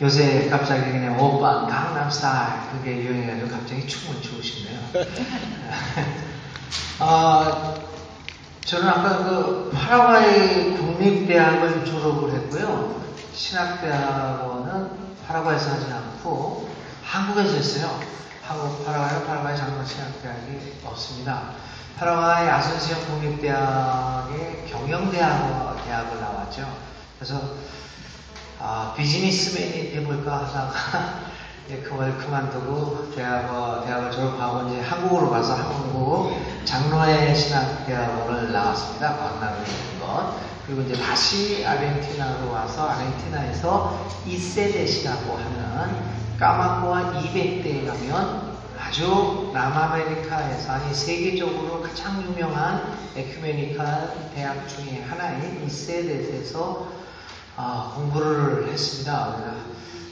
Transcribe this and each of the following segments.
요새 갑자기 그냥 오빠 강남스타일 그게 유행해가지고 갑자기 춤을 추고 싶네요. 저는 아까 그 파라과이 국립대학을 졸업을 했고요. 신학대학원은 파라과이에서 하지 않고 한국에서 했어요. 한국 파라과이 장로신학대학이 없습니다. 파라과이 아순시온 국립대학의 경영대학을 나왔죠. 그래서 비즈니스맨이 돼볼까 하다가 그걸 그만두고 대학을 졸업하고 이제 한국으로 가서 한국 장로의 신학대학원을 나왔습니다. 광남에 있는 것. 그리고 이제 다시 아르헨티나로 와서 아르헨티나에서 2세대시라고 하는 까마코아 200대에 가면 아주 남아메리카에서 아니 세계적으로 가장 유명한 에큐메니칼 대학 중에 하나인 2세대에서 공부를 했습니다.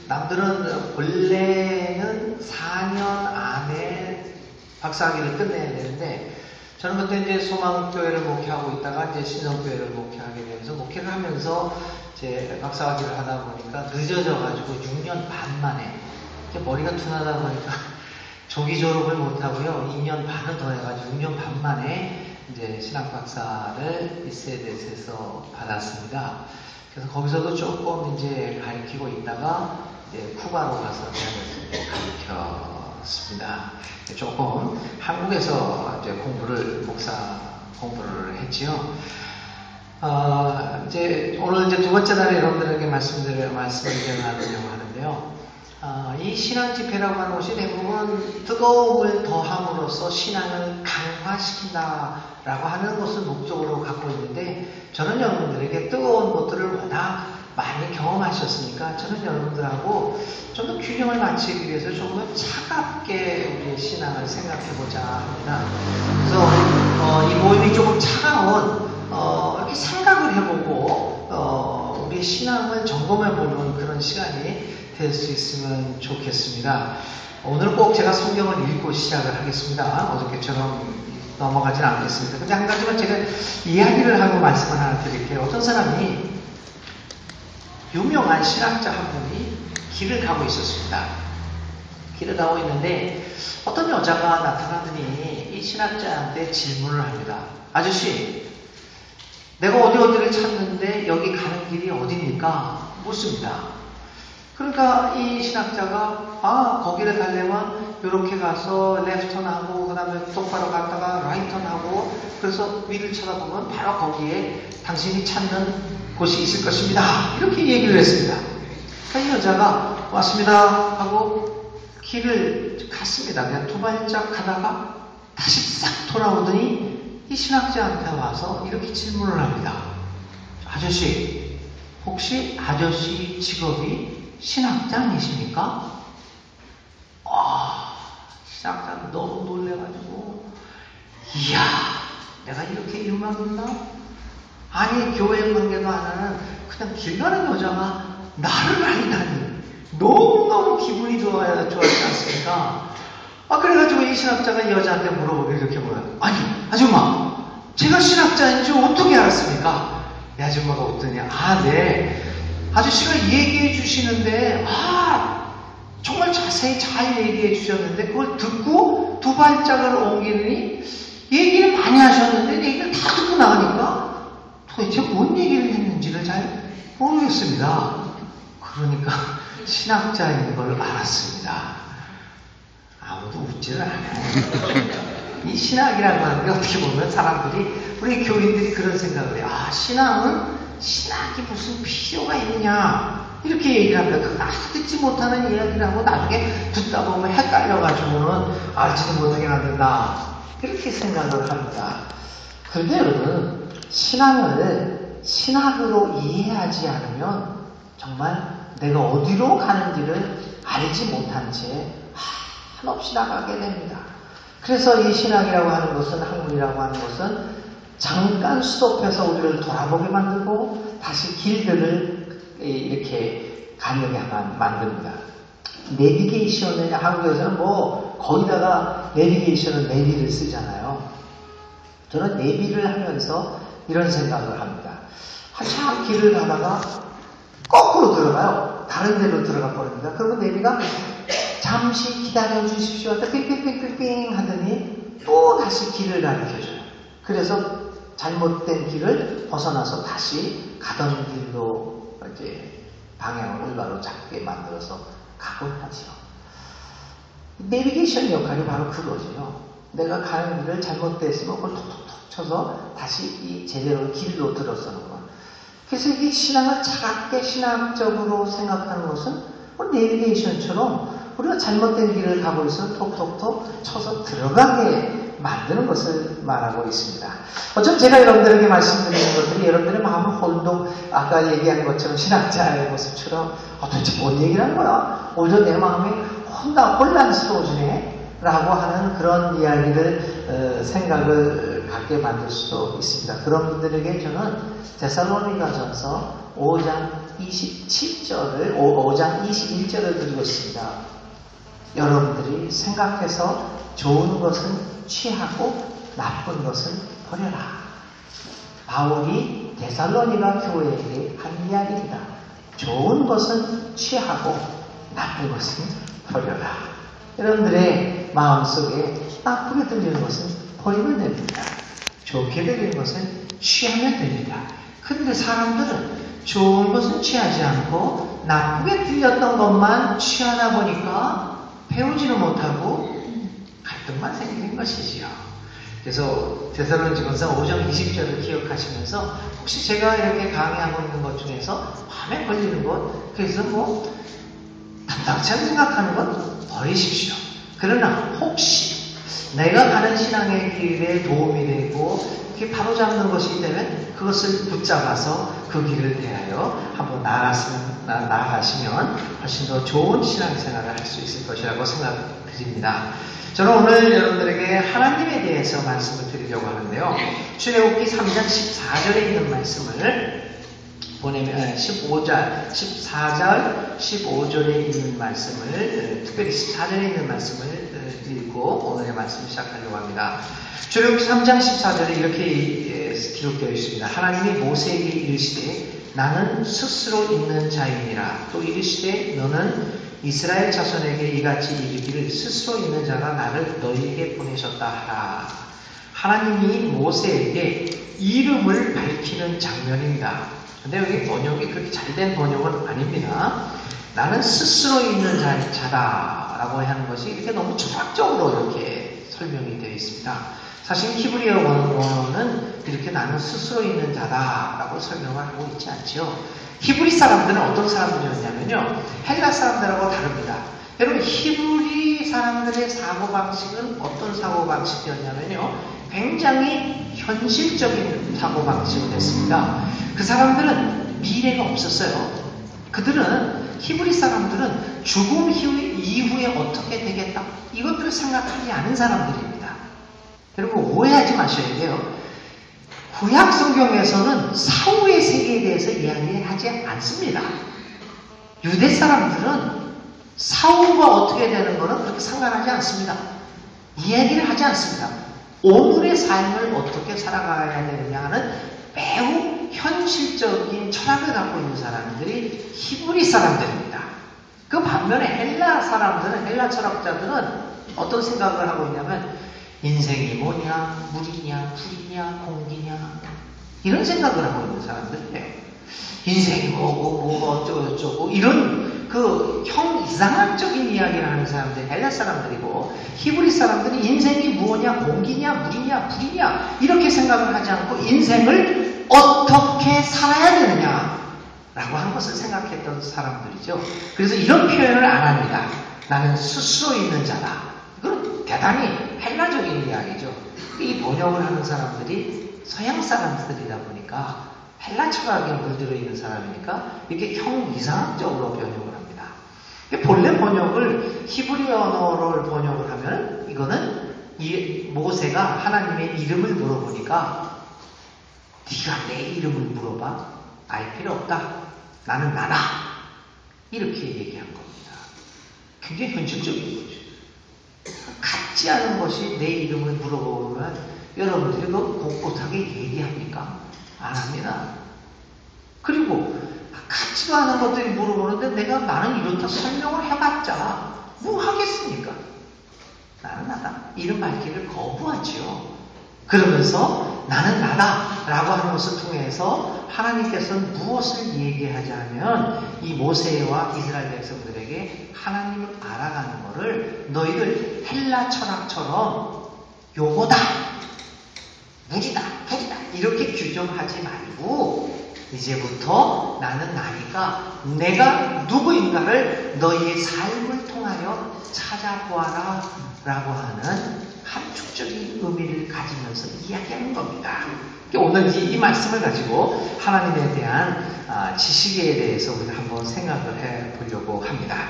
남들은 본래는 4년 안에 박사학위를 끝내야 되는데 저는 그때 이제 소망교회를 목회하고 있다가 이제 신성교회를 목회하게 되면서 목회를 하면서 이제 박사학위를 하다 보니까 늦어져가지고 6년 반 만에 머리가 둔하다 보니까 조기 졸업을 못하고요. 2년 반을 더 해가지고 6년 반 만에 이제 신학박사를 이세데스에서 받았습니다. 그래서 거기서도 조금 이제 가르치고 있다가 이제 쿠바로 가서 대학에서 가르쳤습니다. 조금 한국에서 이제 목사 공부를 했지요. 이제 오늘 이제 두 번째 날에 여러분들에게 말씀을 나누려고 하는데요. 이 신앙 집회라고 하는 것이 대부분 뜨거움을 더함으로써 신앙을 강화시킨다라고 하는 것을 목적으로 갖고 있는데 저는 여러분들에게 뜨거운 것들을 워낙 많이 경험하셨으니까 저는 여러분들하고 좀 더 균형을 맞추기 위해서 좀 더 차갑게 우리의 신앙을 생각해보자 합니다. 그래서 이 모임이 조금 차가운 이렇게 생각을 해보고 우리의 신앙을 점검해보는 그런 시간이 될 수 있으면 좋겠습니다. 오늘 꼭 제가 성경을 읽고 시작을 하겠습니다. 어저께처럼 넘어가진 않겠습니다. 근데 한 가지만 제가 이야기를 하고 말씀을 하나 드릴게요. 어떤 사람이 유명한 신학자 한 분이 길을 가고 있었습니다. 길을 가고 있는데 어떤 여자가 나타나더니 이 신학자한테 질문을 합니다. 아저씨, 내가 어디를 찾는데 여기 가는 길이 어디입니까? 묻습니다. 그러니까 이 신학자가 거기를 가려면 이렇게 가서 레프턴하고 그 다음에 똑바로 갔다가 라이턴하고 그래서 위를 쳐다보면 바로 거기에 당신이 찾는 곳이 있을 것입니다. 이렇게 얘기를 했습니다. 그러니까 이 여자가 왔습니다 하고 길을 갔습니다. 그냥 두 발짝 가다가 다시 싹 돌아오더니 이 신학자한테 와서 이렇게 질문을 합니다. 아저씨, 혹시 아저씨 직업이 신학자 아니십니까? 신학자는 너무 놀래가지고 이야, 내가 이렇게 유명했나? 아니, 교회 관계도 안 하는 그냥 길 가는 여자가 나를 알다니 너무너무 기분이 좋았지 않습니까? 그래가지고 이 신학자가 이 여자한테 물어보길 이렇게 물어요. 아니, 아줌마, 제가 신학자인지 어떻게 알았습니까? 이 아줌마가 웃더니 네. 아저씨가 얘기해 주시는데 정말 자세히 잘 얘기해 주셨는데 그걸 듣고 두 발짝을 옮기더니 얘기를 많이 하셨는데 얘기를 다 듣고 나가니까 도대체 뭔 얘기를 했는지를 잘 모르겠습니다. 그러니까 신학자인 걸 알았습니다. 아무도 웃지를 않아요. 이 신학이라고 하는 게 어떻게 보면 사람들이 우리 교인들이 그런 생각을 해요. 신학이 무슨 필요가 있느냐 이렇게 얘기를 합니다. 그거 아주 듣지 못하는 이야기를 하고 나중에 듣다 보면 헷갈려가지고는 알지도 못하게 만든다 이렇게 생각을 합니다. 그런데 여러분, 신앙을 신학으로 이해하지 않으면 정말 내가 어디로 가는지를 알지 못한 채 한없이 나가게 됩니다. 그래서 이 신학이라고 하는 것은, 학문이라고 하는 것은 잠깐 스톱해서 우리를 돌아보게 만들고 다시 길들을 이렇게 가려게 만듭니다. 내비게이션을 한국에서는 거기다가 내비게이션은 내비를 쓰잖아요. 저는 내비를 하면서 이런 생각을 합니다. 한참 길을 가다가 거꾸로 들어가요. 다른 데로 들어가 버립니다. 그리고 내비가 잠시 기다려 주십시오 하다 빙빙빙빙빙 하더니 또 다시 길을 가르쳐줘요. 그래서 잘못된 길을 벗어나서 다시 가던 길로 이제 방향을 올바로 잡게 만들어서 가곤 하죠. 내비게이션 역할이 바로 그거죠. 내가 가는 길을 잘못됐으면 그걸 톡톡톡 쳐서 다시 이 제대로 길로 들어서는 거. 그래서 이 신앙을 차갑게 신학적으로 생각하는 것은 내비게이션처럼 우리가 잘못된 길을 가고 있으면 톡톡톡 쳐서 들어가게 만드는 것을 말하고 있습니다. 어쩜 제가 여러분들에게 말씀드리는 것들이 여러분들의 마음을 혼동, 아까 얘기한 것처럼 신학자의 모습처럼 도대체 뭔 얘기를 하는 거야? 오히려 내 마음이 혼란스러워지네? 라고 하는 그런 이야기를 생각을 갖게 만들 수도 있습니다. 그런 분들에게 저는 데살로니가전서 5장 21절을 드리고 있습니다. 여러분들이 생각해서 좋은 것은 취하고 나쁜 것은 버려라. 바울이 데살로니가 교회에게 한 이야기입니다. 좋은 것은 취하고 나쁜 것은 버려라. 여러분들의 마음속에 나쁘게 들리는 것은 버리면 됩니다. 좋게 들리는 것은 취하면 됩니다. 그런데 사람들은 좋은 것은 취하지 않고 나쁘게 들렸던 것만 취하다 보니까 배우지는 못하고 갈등만 생기는 것이지요. 그래서 데살로니가전서 5장 20절을 기억하시면서 혹시 제가 이렇게 강의하고 있는 것 중에서 마음에 걸리는 것, 그래서 담당치 않게 생각하는 것 버리십시오. 그러나 혹시 내가 가는 신앙의 길에 도움이 되고 이렇게 바로잡는 것이기 때문에 그것을 붙잡아서 그 길을 대하여 한번 나아가시면 훨씬 더 좋은 신앙생활을 할 수 있을 것이라고 생각드립니다. 저는 오늘 여러분들에게 하나님에 대해서 말씀을 드리려고 하는데요. 출애굽기 3장 14절에 있는 말씀을 보내면 14절, 15절에 있는 말씀을 특별히 14절에 있는 말씀을 읽고 오늘의 말씀을 시작하려고 합니다. 출애굽기 3장 14절에 이렇게 기록되어 있습니다. 하나님이 모세에게 이르시되 나는 스스로 있는 자이니라. 또 이르시되 너는 이스라엘 자손에게 이같이 이르기를 스스로 있는 자가 나를 너희에게 보내셨다 하라. 하나님이 모세에게 이름을 밝히는 장면입니다. 근데 여기 번역이 그렇게 잘된 번역은 아닙니다. 나는 스스로 있는 자다라고 하는 것이 이렇게 너무 철학적으로 이렇게 설명이 되어 있습니다. 사실 히브리어 원어는 이렇게 나는 스스로 있는 자다라고 설명을 하고 있지 않죠. 히브리 사람들은 어떤 사람들이었냐면요. 헬라 사람들하고 다릅니다. 여러분 히브리 사람들의 사고방식은 어떤 사고방식이었냐면요. 굉장히 현실적인 사고방식을 했습니다. 그 사람들은 미래가 없었어요. 그들은 히브리 사람들은 죽음 이후에 어떻게 되겠다 이것들을 생각하지 않은 사람들입니다. 여러분 오해하지 마셔야 돼요. 구약 성경에서는 사후의 세계에 대해서 이야기하지 않습니다. 유대 사람들은 사후가 어떻게 되는 것은 그렇게 상관하지 않습니다. 이야기를 하지 않습니다. 오늘의 삶을 어떻게 살아가야 되느냐 하는 매우 현실적인 철학을 갖고 있는 사람들이 히브리 사람들입니다. 그 반면에 헬라 사람들은, 헬라 철학자들은 어떤 생각을 하고 있냐면 인생이 뭐냐, 물이냐, 불이냐, 공기냐 이런 생각을 하고 있는 사람들이에요. 인생이 뭐가 어쩌고 이런 그 형 이상학적인 이야기를 하는 사람들이 헬라 사람들이고 히브리 사람들이 인생이 뭐냐, 공기냐, 물이냐, 불이냐 이렇게 생각을 하지 않고 인생을 어떻게 살아야 되느냐라고 하는 것을 생각했던 사람들이죠. 그래서 이런 표현을 안 합니다. 나는 스스로 있는 자다. 이건 대단히 헬라적인 이야기죠. 이 번역을 하는 사람들이 서양 사람들이다 보니까 헬라 철학에 물들어 있는 사람이니까 이렇게 형 이상학적으로 번역을 합니다. 본래 번역을 히브리 언어를 번역을 하면 이거는 이 모세가 하나님의 이름을 물어보니까 네가 내 이름을 물어봐? 알 필요 없다. 나는 나다. 이렇게 얘기한 겁니다. 굉장히 현실적인 거죠. 같지 않은 것이 내 이름을 물어보면 여러분들이 그거 꼿꼿하게 얘기합니까? 안 합니다. 그리고 같지도 않은 것들이 물어보는데 나는 이렇다 설명을 해봤자 뭐 하겠습니까? 나는 나다. 이런 밝기를 거부하지요. 그러면서 나는 나다라고 하는 것을 통해서 하나님께서는 무엇을 얘기하자면 이 모세와 이스라엘 백성들에게 하나님을 알아가는 것을 너희들 헬라 철학처럼 요거다, 무리다, 불이다 이렇게 규정하지 말고 이제부터 나는 나니까 내가 누구인가를 너희의 삶을 통하여 찾아보아라 라고 하는 함축적인 의미를 가지면서 이야기하는 겁니다. 오늘 이 말씀을 가지고 하나님에 대한 지식에 대해서 우리가 한번 생각을 해보려고 합니다.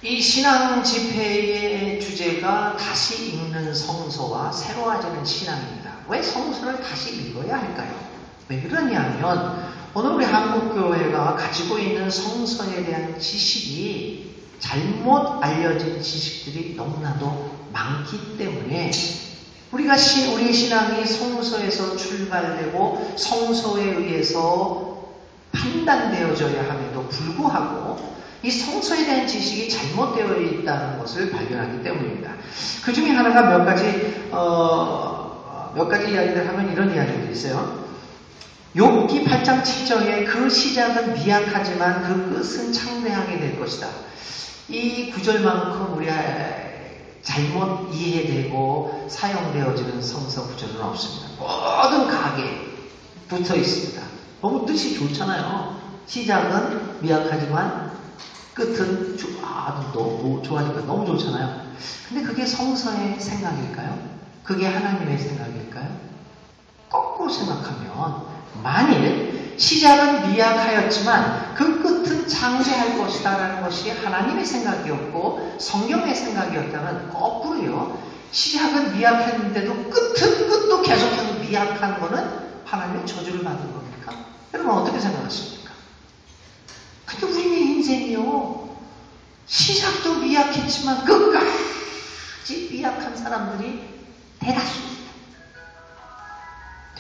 이 신앙 집회의 주제가 다시 읽는 성서와 새로워지는 신앙입니다. 왜 성서를 다시 읽어야 할까요? 왜 그러냐면 오늘 우리 한국교회가 가지고 있는 성서에 대한 지식이 잘못 알려진 지식들이 너무나도 많기 때문에 우리의 신앙이 성서에서 출발되고 성서에 의해서 판단되어져야 함에도 불구하고 이 성서에 대한 지식이 잘못되어 있다는 것을 발견하기 때문입니다. 그 중에 하나가 몇 가지 이야기를 하면 이런 이야기들이 있어요. 욥기 8장 7절에 그 시작은 미약하지만 그 끝은 창대하게 될 것이다. 이 구절만큼 우리가 잘못 이해되고 사용되어지는 성서 구절은 없습니다. 모든 각에 붙어 있습니다. 너무 뜻이 좋잖아요. 시작은 미약하지만 끝은 또 좋아지니까 너무 좋잖아요. 근데 그게 성서의 생각일까요? 그게 하나님의 생각일까요? 거꾸로 생각하면 만일 시작은 미약하였지만 그 끝은 창대할 것이다 라는 것이 하나님의 생각이었고 성경의 생각이었다면 거꾸로요. 시작은 미약했는데도 끝도 계속해서 미약한 거는 하나님의 저주를 받은 겁니까? 여러분 어떻게 생각하십니까? 근데 우리의 인생이요. 시작도 미약했지만 끝까지 미약한 사람들이 대다수입니다.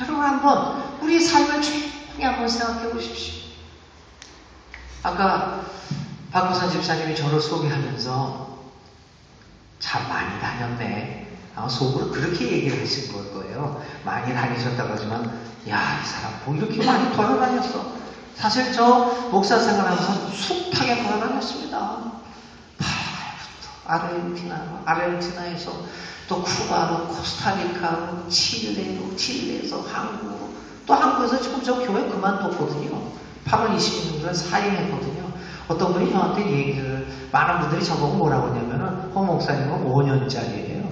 여러분 한번 우리의 삶을 조용히 한번 생각해 보십시오. 아까 박구선 집사님이 저를 소개하면서 참 많이 다녔네. 속으로 그렇게 얘기를 하신 걸 거예요. 많이 다니셨다고 하지만 야, 이 사람 뭐 이렇게 많이 돌아다녔어. 사실 저 목사 생활하면서 숱하게 돌아다녔습니다. 아르헨티나에서 또 쿠바로, 코스타리카로, 칠레에서 한국으로, 또 한국에서 지금 저 교회 그만뒀거든요. 8월 26일 사임했거든요. 어떤 분이 저한테 얘기를, 많은 분들이 저보고 뭐라고 하냐면은, 홍 목사님은 5년짜리예요.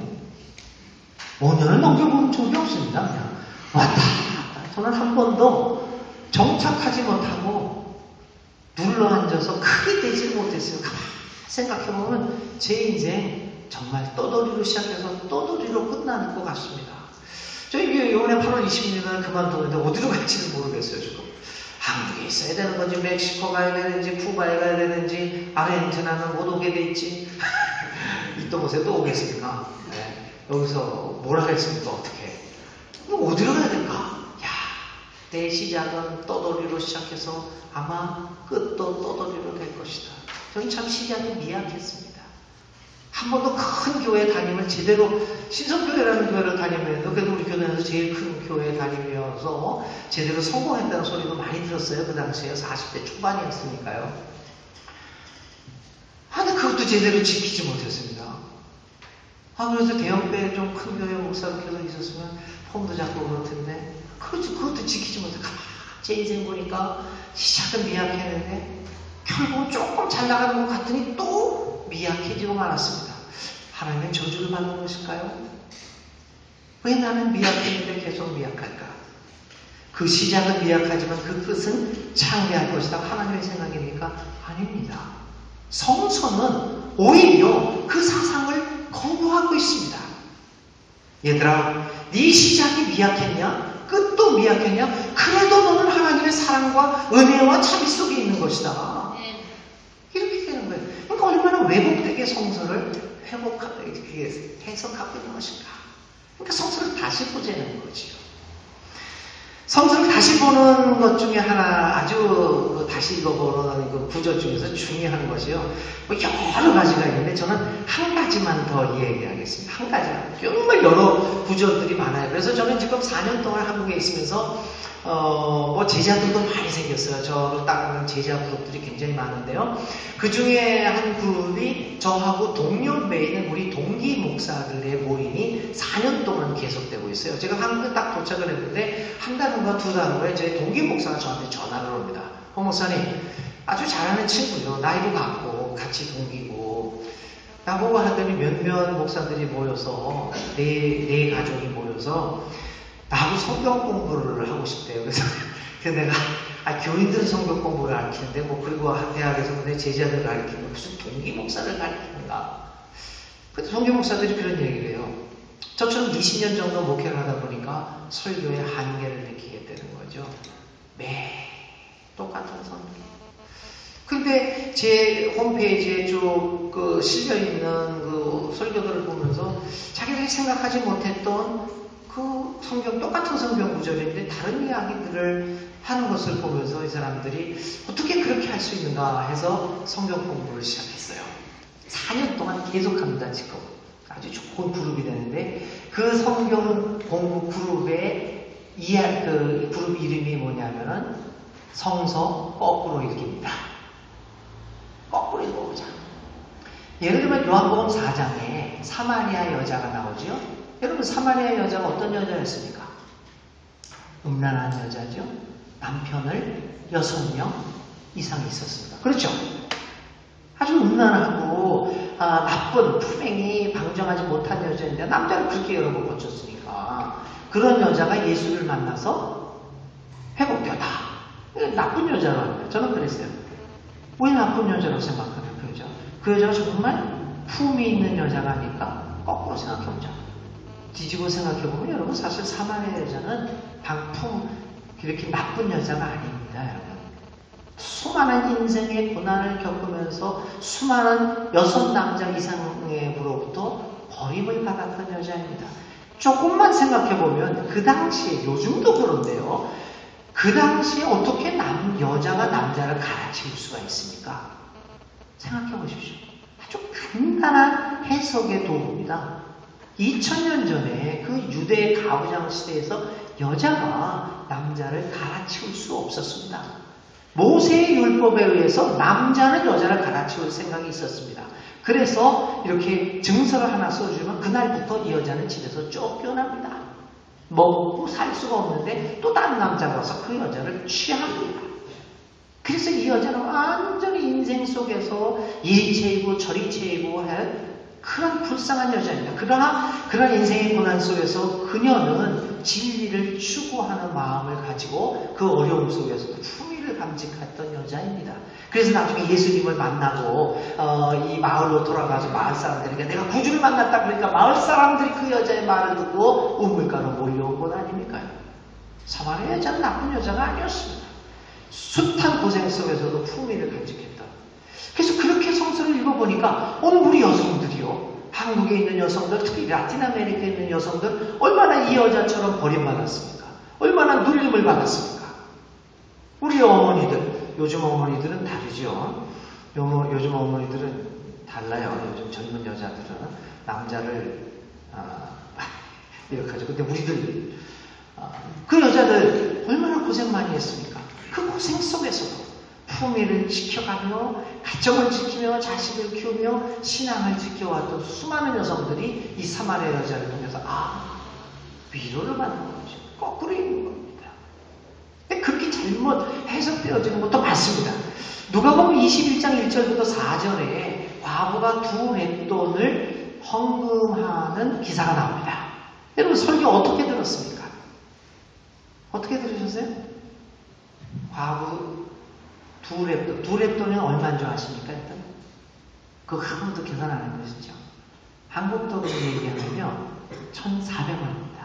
5년을 넘겨본 적이 없습니다. 그냥 왔다. 저는 한 번도 정착하지 못하고 눌러앉아서 크게 되지 못했어요. 가만히 생각해보면 제 인생 정말 떠돌이로 시작해서 떠돌이로 끝나는 것 같습니다. 저희 이번에 8월 26일 그만두는데 어디로 갈지는 모르겠어요. 지금 한국에 있어야 되는 건지 멕시코 가야 되는지 쿠바에 가야 되는지 아르헨티나는 못 오게 돼 있지. 또 보세요. 또 오겠습니까? 네. 여기서 뭘 하겠습니까? 어떻게 어디로 가야 될까? 야, 내 시작은 떠돌이로 시작해서 아마 끝도 떠돌이로 될 것이다. 저는 참 시작이 미약했습니다. 한 번도 큰 교회 다니면 제대로 신성교회라는 교회를 다니면서 그래도 우리 교회에서 제일 큰 교회 다니면서 제대로 성공했다는 소리도 많이 들었어요. 그 당시에 40대 초반이었으니까요. 근데 그것도 제대로 지키지 못했습니다. 그래서 대형배 좀 큰 교회 목사로 계속 있었으면 폼도 잡고 그럴 텐데 그것도 지키지 못해. 제 인생 보니까 시작은 미약했는데 결국 조금 잘 나가는 것 같더니 또 미약해지고 말았습니다. 하나님은 저주를 받는 것일까요? 왜 나는 미약했는데 계속 미약할까? 그 시작은 미약하지만 그 끝은 창대할 것이다. 하나님의 생각입니까? 아닙니다. 성서는 오히려 그 사상을 거부하고 있습니다. 얘들아, 네 시작이 미약했냐? 끝도 미약했냐? 그래도 너는 하나님의 사랑과 은혜와 자비 속에 있는 것이다. 이렇게 되는 거예요. 그러니까 얼마나 왜곡되게 성서를 해석하고 있는 것인가. 그러니까 성서를 다시 보자는 거지요. 성서를 다시 보는 것 중에 하나, 아주 다시 읽어보는 그 구절 중에서 중요한 것이요. 뭐 여러 가지가 있는데 저는 한 가지만 더 얘기하겠습니다. 한 가지만. 정말 여러 구절들이 많아요. 그래서 저는 지금 4년 동안 한국에 있으면서 뭐 제자들도 많이 생겼어요. 저를 따르는 제자 그룹들이 굉장히 많은데요. 그 중에 한 그룹이 저하고 동년배에 있는 우리 동기 목사들의 모임이 4년 동안 계속되고 있어요. 제가 한국에 딱 도착을 했는데 한 달 후가 두 달 후에 저희 동기 목사가 저한테 전화를 옵니다. 홍 목사님, 아주 잘하는 친구요. 나이도 같고 같이 동기고 나보고 하더니 몇몇 목사들이 모여서 네 가족이 모여서 나하고 성경 공부를 하고 싶대요. 그래서 내가 교인들은 성경 공부를 가르치는데 뭐 그리고 대학에서 내 제자들을 가르치는 무슨 동기 목사를 가르치는가? 그때 동기 목사들이 그런 얘기를 해요. 저처럼 20년 정도 목회를 하다 보니까 설교의 한계를 느끼게 되는 거죠. 매일 똑같은 성경. 근데 제 홈페이지에 쭉 그 실려있는 그 설교들을 보면서 자기들이 생각하지 못했던 그 성경, 똑같은 성경 구절인데 다른 이야기들을 하는 것을 보면서 이 사람들이 어떻게 그렇게 할 수 있는가 해서 성경 공부를 시작했어요. 4년 동안 계속합니다, 지금. 아주 좋은 그룹이 되는데 그 성경 공부 그룹의 그 그룹 이름이 뭐냐면은 성서 거꾸로 읽기입니다. 거꾸로 읽어보자. 예를 들면 요한복음 4장에 사마리아 여자가 나오죠. 여러분 사마리아 여자가 어떤 여자였습니까? 음란한 여자죠. 남편을 6명 이상 있었습니다. 그렇죠? 아주 음란하고 나쁜 품행이 방정하지 못한 여자인데 남자를 그렇게 여러 번 거쳤으니까 그런 여자가 예수를 만나서 회복되었다. 나쁜 여자라고 합니다. 저는 그랬어요. 왜 나쁜 여자라고 생각하냐 그 여자. 그 여자가 정말 품이 있는 여자가 아닐까? 거꾸로 생각해보자. 뒤집어 생각해보면 여러분 사실 사마리아 여자는 방품 그렇게 나쁜 여자가 아닙니다. 여러분. 수많은 인생의 고난을 겪으면서 수많은 여섯 남자 이상으로부터 버림을 받았던 여자입니다. 조금만 생각해보면 그 당시에 요즘도 그런데요. 그 당시에 어떻게 여자가 남자를 갈아치울 수가 있습니까? 생각해보십시오. 아주 간단한 해석의 도구입니다. 2000년 전에 그 유대 가부장 시대에서 여자가 남자를 갈아치울 수 없었습니다. 모세의 율법에 의해서 남자는 여자를 갈아치울 생각이 있었습니다. 그래서 이렇게 증서를 하나 써주면 그날부터 이 여자는 집에서 쫓겨납니다. 먹고 살 수가 없는데 또 다른 남자가 와서 그 여자를 취합니다. 그래서 이 여자는 완전히 인생 속에서 이리 채이고 저리 채이고 할 그런 불쌍한 여자입니다. 그러나 그런 인생의 고난 속에서 그녀는 진리를 추구하는 마음을 가지고 그 어려움 속에서도 품위를 감직했던 여자입니다. 그래서 나중에 예수님을 만나고 이 마을로 돌아가서 마을 사람들에게 내가 구주를 만났다 그러니까 마을 사람들이 그 여자의 말을 듣고 우물가로 몰려온 것 아닙니까? 사마리아 여자는 나쁜 여자가 아니었습니다. 숱한 고생 속에서도 품위를 간직했다. 그래서 그렇게 성서를 읽어보니까 우리 여성들이요. 한국에 있는 여성들, 특히 라틴 아메리카에 있는 여성들 얼마나 이 여자처럼 버림받았습니까? 얼마나 눌림을 받았습니까? 우리 어머니들, 요즘 어머니들은 다르죠. 요즘 어머니들은 달라요. 요즘 젊은 여자들은 남자를 이렇게 하죠. 근데 우리들 그 여자들 얼마나 고생 많이 했습니까? 그 고생 속에서도 품위를 지켜가며 가정을 지키며 자식을 키우며 신앙을 지켜왔던 수많은 여성들이 이 사마리아 여자를 통해서 위로를 받는 거죠. 거꾸로 있는 겁니다. 근데 그렇게 잘못 해석되어지는 것도 많습니다. 누가복음 21장 1절부터 4절에 과부가 2렛돈을 헌금하는 기사가 나옵니다. 여러분 설교 어떻게 들었습니까? 어떻게 들으셨어요? 과부 2렛돈. 2렛돈이 얼마인 줄 아십니까? 일단 그거 한 번도 계산 안 해보시죠. 한국 돈으로 얘기하면요 1,400원입니다.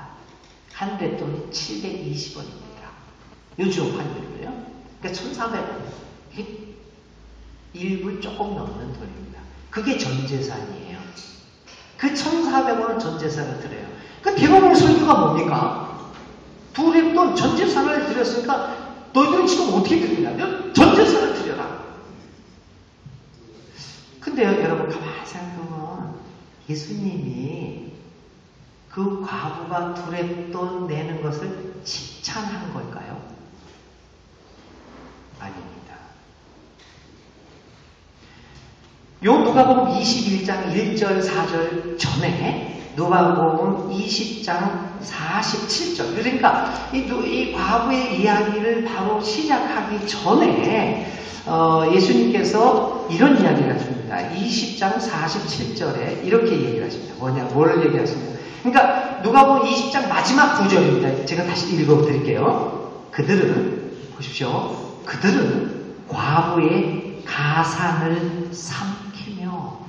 한 렛돈이 720원입니다. 요즘 환율이고요. 그러니까 1,400원. 이게 1불 조금 넘는 돈입니다. 그게 전재산이에요. 그 1,400원은 전재산을 드려요. 그 대부분 설교가 뭡니까? 둘의 돈 전 재산을 드렸으니까 너희들은 지금 어떻게 드리냐면 전 재산을 드려라. 근데요, 여러분 가만히 생각해보면 예수님이 그 과부가 둘의 돈 내는 것을 칭찬한 걸까요? 아닙니다. 요 누가복음 21장 1절 4절 전에 누가복음 20장 47절, 그러니까 이 과부의 이야기를 바로 시작하기 전에 예수님께서 이런 이야기를 하십니다. 20장 47절에 이렇게 얘기를 하십니다. 뭐를 얘기하십니까? 그러니까 누가복음 20장 마지막 구절입니다. 제가 다시 읽어드릴게요. 그들은 보십시오. 그들은 과부의 가산을 삼키며,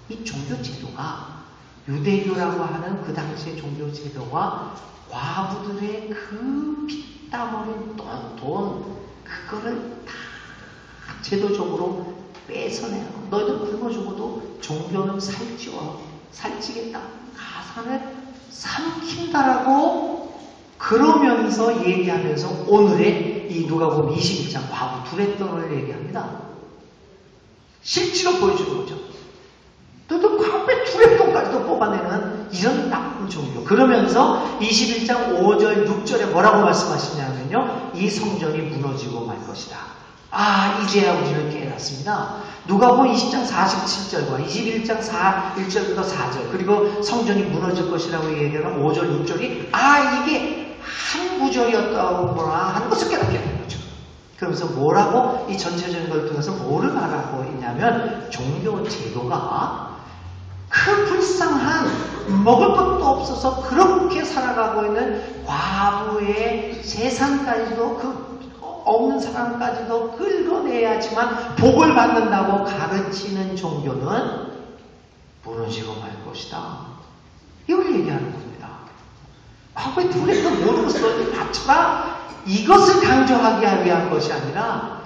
이 종교 제도가 유대교라고 하는 그 당시의 종교 제도가 과부들의 그 피땀 어린 돈 그거를 다 제도적으로 뺏어내요. 너희들 굶어 죽어도 종교는 살찌겠다. 가산을 삼킨다라고 그러면서 얘기하면서 오늘의 이 누가복음 21장 과부 둘의 돈을 얘기합니다. 실제로 보여주는 거죠. 너희들 과부의 둘의 돈까지도 뽑아내는 이런 나쁜 종교. 그러면서 21장 5절 6절에 뭐라고 말씀하시냐면요, 이 성전이 무너지고 말 것이다. 이제야 우리는 깨닫습니다. 누가복음 20장 47절과 21장 1절부터 4절, 그리고 성전이 무너질 것이라고 얘기하는 5절 6절이 이게 한 구절이었다구나 하는 것을 깨닫게 되는 거죠. 그러면서 뭐라고 이 전체적인 걸 통해서 뭐를 말하고 있냐면, 종교 제도가 그 불쌍한 먹을 것도 없어서 그렇게 살아가고 있는 과부의 재산까지도, 그 없는 사람까지도 긁어내야지만 복을 받는다고 가르치는 종교는 무너지고 말 것이다. 이걸 얘기하는 겁니다. 과거에 둘의 그 모든 것을 바쳐라, 이것을 강조하기 위한 것이 아니라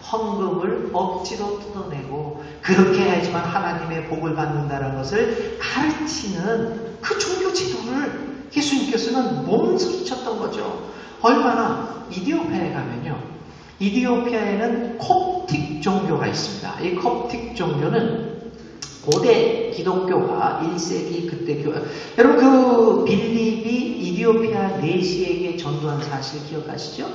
헌금을 억지로 뜯어내고 그렇게 해야지만 하나님의 복을 받는다는 것을 가르치는 그 종교 제도를 예수님께서는 몸서리쳤던 거죠. 얼마나 이디오피아에 가면요, 이디오피아에는 콥틱 종교가 있습니다. 이 콥틱 종교는 고대 기독교가 1세기 그때 교회, 여러분 그 빌립이 이디오피아 내시에게 전도한 사실 기억하시죠?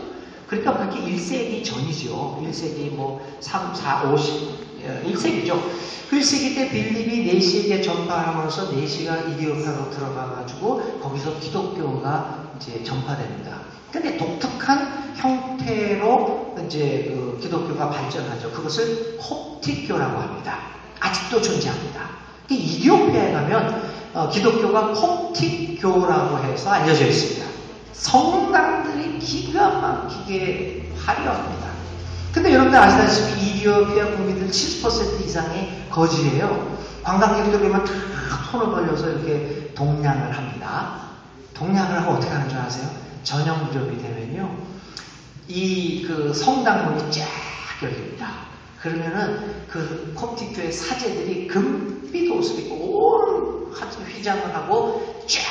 그러니까 그렇게 1세기 전이죠. 1세기 3, 4, 50, 1세기죠. 그 1세기 때 빌립이 내시에게 전파하면서 내시가 이디오피아로 들어가가지고 거기서 기독교가 이제 전파됩니다. 근데 독특한 형태로 이제 그 기독교가 발전하죠. 그것을 콥틱교라고 합니다. 아직도 존재합니다. 이디오피아에 가면 기독교가 콥틱교라고 해서 알려져 있습니다. 성당들이 기가 막히게 화려합니다. 근데 여러분들 아시다시피 이디오피아 국민들 70% 이상이 거지예요. 관광객들 보면 다 손을 벌려서 이렇게 동냥을 합니다. 동냥을 하고 어떻게 하는 줄 아세요? 저녁 무렵이 되면요, 이 그 성당문이 쫙 열립니다. 그러면은 그 콥틱교의 사제들이 금빛 옷을 입고 온 휘장을 하고 쫙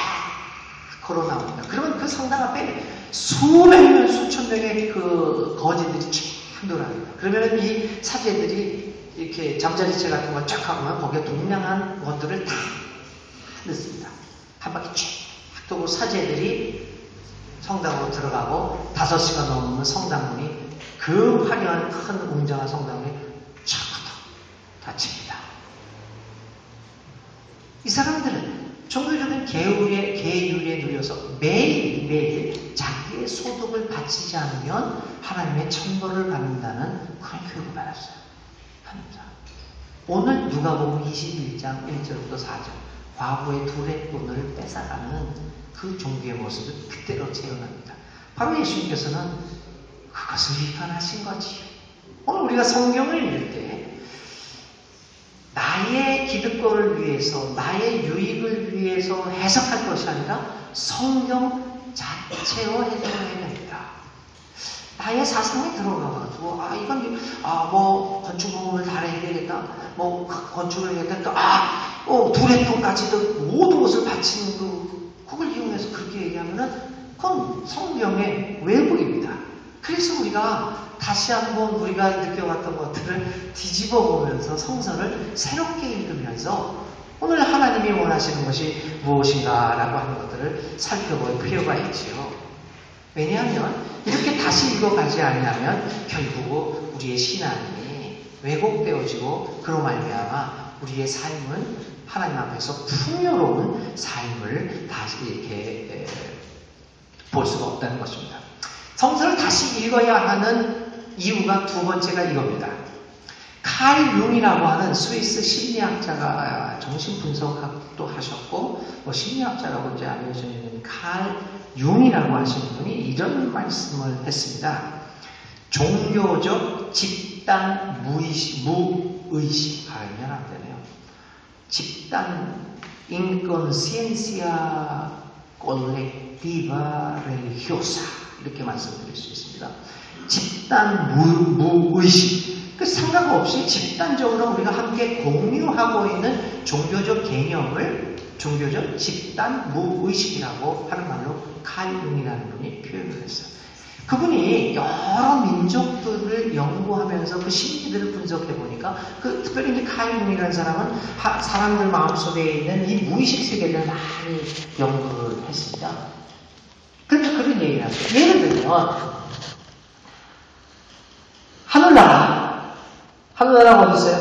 걸어 나옵니다. 그러면 그 성당 앞에 수백 명, 수천 명의 그 거지들이 쫙 놀아요. 그러면은 이 사제들이 이렇게 잠자리채 같은 거 쫙 하면 거기에 동냥한 것들을 다 넣습니다. 한 바퀴 쫙 돌고 사제들이 성당으로 들어가고 5시간 넘으면 성당문이, 그 화려한 큰 웅장한 성당문이 쫙 닫힙니다. 이 사람들은 종교적인 계율에 눌려서 매일 자기의 소득을 바치지 않으면 하나님의 천벌을 받는다는 그런 교육을 받았어요. 오늘 누가복음 21장 1절부터 4절, 과부의 둘의 돈을 뺏어가는 그 종교의 모습을 그대로 재현합니다. 바로 예수님께서는 그것을 위반하신 거지요. 오늘 우리가 성경을 읽을 때 나의 기득권을 위해서, 나의 유익을 위해서 해석할 것이 아니라 성경 자체로 해석을 해야 됩니다. 나의 사상에 들어가가지고, 이건, 건축물을 잘해야 되겠다. 건축을 해야 되겠다. 둘의 돈까지도 모든 것을 바치는 그걸 이용해야 그렇게 얘기하면은 그건 성경의 왜곡입니다. 그래서 우리가 다시 한번 우리가 느껴왔던 것들을 뒤집어 보면서 성서를 새롭게 읽으면서 오늘 하나님이 원하시는 것이 무엇인가라고 하는 것들을 살펴볼 필요가 있지요. 왜냐하면 이렇게 다시 읽어가지 않으면 결국 우리의 신앙이 왜곡되어지고 그로 말미암아 우리의 삶은 하나님 앞에서 풍요로운 삶을 다시 이렇게 볼 수가 없다는 것입니다. 성서를 다시 읽어야 하는 이유가 두 번째가 이겁니다. 칼 융이라고 하는 스위스 심리학자가 정신분석학도 하셨고 심리학자라고 이제 알려져 있는 칼 융이라고 하시는 분이 이런 말씀을 했습니다. 종교적 집단 무의식 발음이 안 되네요. 집단 inconsciencia colectiva religiosa 이렇게 말씀드릴 수 있습니다. 집단 무의식 그 생각 없이 집단적으로 우리가 함께 공유하고 있는 종교적 개념을 종교적 집단 무의식이라고 하는 말로 칼 융이라는 분이 표현을 했어요. 그분이 여러 민족들을 연구하면서 그 심리들을 분석해 보니까 특별히 이제 칼 융이라는 사람은 사람들 마음속에 있는 이 무의식 세계를 많이 연구를 했습니다. 그런데 그런 얘기를 하죠. 예를 들면 하늘나라가 어디 있어요?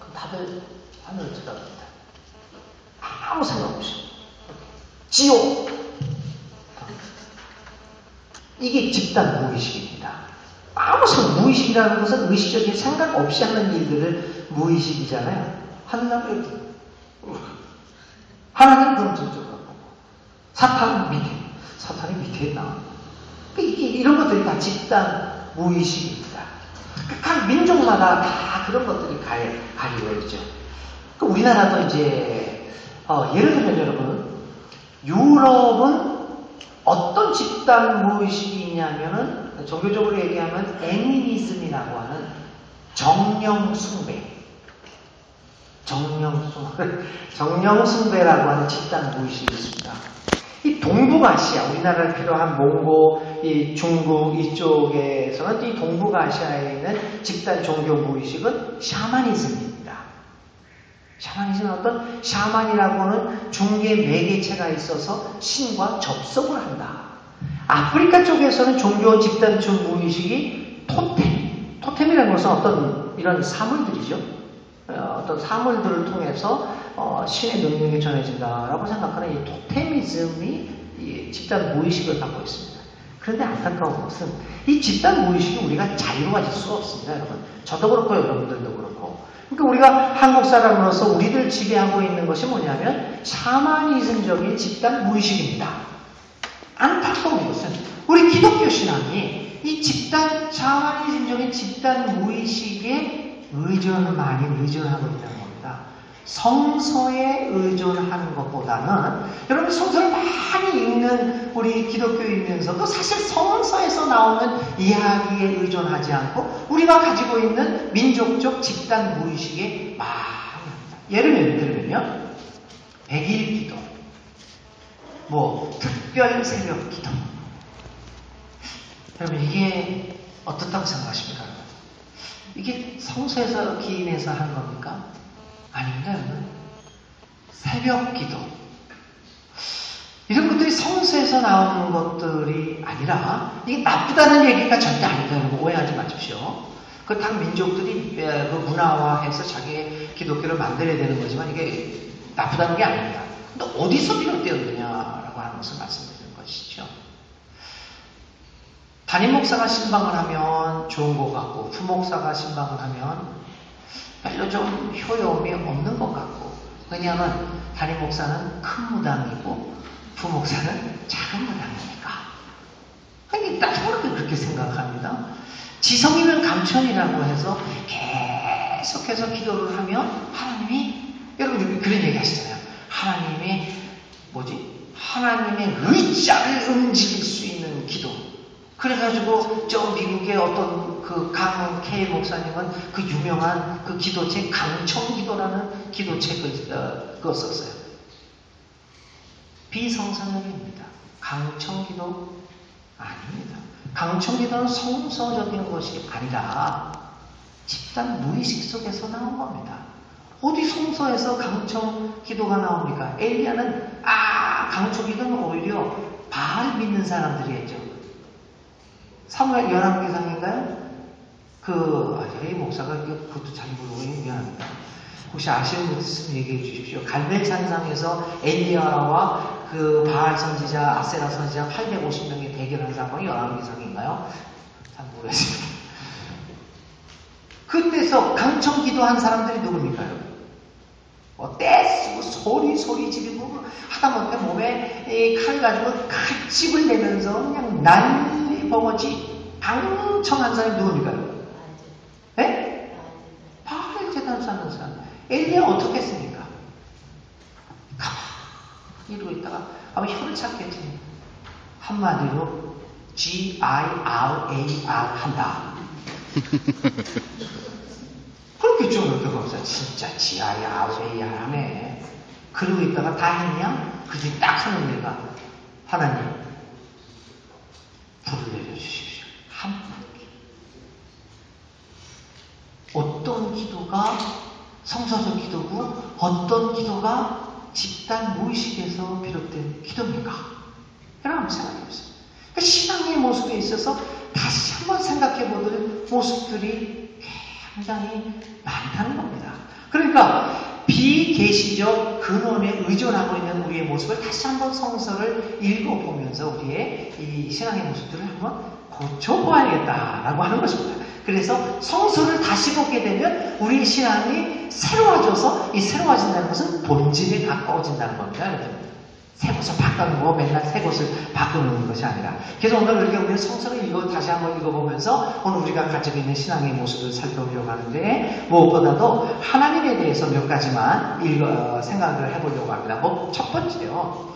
그럼 다들 하늘을 쳐다봅니다. 아무 생각 없이. 지옥. 이게 집단 무의식입니다. 아무 생각, 무의식이라는 것은 의식적인 생각 없이 하는 일들을 무의식이잖아요. 하늘나라 여기. 하나님 그럼 저쪽 가고. 사탄이 밑에 있나? 이런 것들이 다 집단 무의식입니다. 각 민족마다 다 그런 것들이 가리고 있죠. 우리나라도 이제, 예를 들면 여러분, 유럽은 어떤 집단 무의식이 있냐면은, 종교적으로 얘기하면 애니미즘이라고 하는 정령숭배라고 하는 집단 무의식이 있습니다. 이 동북아시아, 우리나라를 필요한 몽고, 이 중국 이쪽에서는 이 동북아시아에 있는 집단 종교 무의식은 샤머니즘입니다. 샤머니즘은 어떤 샤만이라고 하는 중개 매개체가 있어서 신과 접속을 한다. 아프리카 쪽에서는 종교 집단 무의식이 토템이라는 것은 어떤 이런 사물들이죠. 어떤 사물들을 통해서 신의 능력이 전해진다라고 생각하는 이 토테미즘이 이 집단 무의식을 갖고 있습니다. 그런데 안타까운 것은 이 집단 무의식이 우리가 자유로 가질 수가 없습니다, 여러분. 저도 그렇고 여러분들도 그렇고. 그러니까 우리가 한국 사람으로서 우리를 지배하고 있는 것이 뭐냐면 샤머니즘적인 집단 무의식입니다. 안타까운 것은 우리 기독교 신앙이 이 샤머니즘적인 집단 무의식에 많이 의존하고 있다는 겁니다. 성서에 의존하는 것보다는 여러분 성서를 많이 읽는 우리 기독교이면서도 사실 성서에서 나오는 이야기에 의존하지 않고 우리가 가지고 있는 민족적 집단 무의식에 많이 합니다. 예를 들면요. 100일 기도, 특별 새벽 기도. 여러분 이게 어떻다고 생각하십니까? 이게 성서에서 기인해서 한 겁니까? 아닙니다, 여러분. 새벽 기도. 이런 것들이 성서에서 나오는 것들이 아니라, 이게 나쁘다는 얘기가 절대 아니다, 여러분. 오해하지 마십시오. 각 민족들이 그 문화화해서 자기의 기독교를 만들어야 되는 거지만, 이게 나쁘다는 게 아닙니다. 근데 어디서 비롯되었느냐라고 하는 것을 말씀드리는 것이죠. 담임 목사가 신방을 하면 좋은 것 같고 부목사가 신방을 하면 별로 좀 효용이 없는 것 같고 왜냐하면 담임 목사는 큰 무당이고 부목사는 작은 무당이니까 나도 그렇게 생각합니다. 지성이면 감천이라고 해서 계속해서 기도를 하면 하나님이 여러분 그런 얘기 하시잖아요. 하나님의 의자를 움직일 수 있는 기도. 그래가지고 저 미국의 어떤 그 강 K 목사님은 그 유명한 그 기도책 강청기도라는 기도책을 그거 썼어요. 비성서적입니다. 강청기도 아닙니다. 강청기도는 성서적인 것이 아니라 집단 무의식 속에서 나온 겁니다. 어디 성서에서 강청기도가 나옵니까? 엘리야는 강청기도는 오히려 바알 믿는 사람들이 했죠. 사무엘 11기상인가요? 이 목사가 그것도 잘 모르고 미안합니다. 혹시 아시는 분 있으면 얘기해 주십시오. 갈멜 산상에서 엘리야와 그 바알 선지자, 아세라 선지자 850명이 대결한 사건이 11기상인가요? 잘 모르겠습니다. 그때서 강청 기도한 사람들이 누굽니까요? 떼쓰고 소리 지르고 하다 보니까 몸에 칼 가지고 칼집을 내면서 그냥 난리 버거지 강청한 사람이 누굽니까요? 네? 바알 제단 사는 사람. 엘리야 어떻게 했습니까? 가만히 이러고 있다가 아마 혀를 찾겠지. 한마디로 G-I-R-A-R 한다. 그렇겠죠. 그렇게 거기서 진짜 G-I-R-A-R 하네. 그러고 있다가 다 했냐? 그지 딱 하는 데가 하나님 불을 내려주십시오. 한마디. 어떤 기도가 성서적 기도고 어떤 기도가 집단 무의식에서 비롯된 기도입니까? 여러분 생각해보세요. 그러니까 신앙의 모습에 있어서 다시 한번 생각해보는 모습들이 굉장히 많다는 겁니다. 그러니까 비계시적 근원에 의존하고 있는 우리의 모습을 다시 한번 성서를 읽어보면서 우리의 이 신앙의 모습들을 한번 고쳐보아야겠다라고 하는 것입니다. 그래서 성서를 다시 보게 되면 우리의 신앙이 새로워져서 이 새로워진다는 것은 본질에 가까워진다는 겁니다. 새 것을 바꾸는 거 맨날 새 것을 바꾸는 것이 아니라 그래서 오늘 우리가 성서를 다시 한번 읽어보면서 오늘 우리가 가지고 있는 신앙의 모습을 살펴보려고 하는데 무엇보다도 하나님에 대해서 몇 가지만 생각을 해보려고 합니다. 첫 번째요.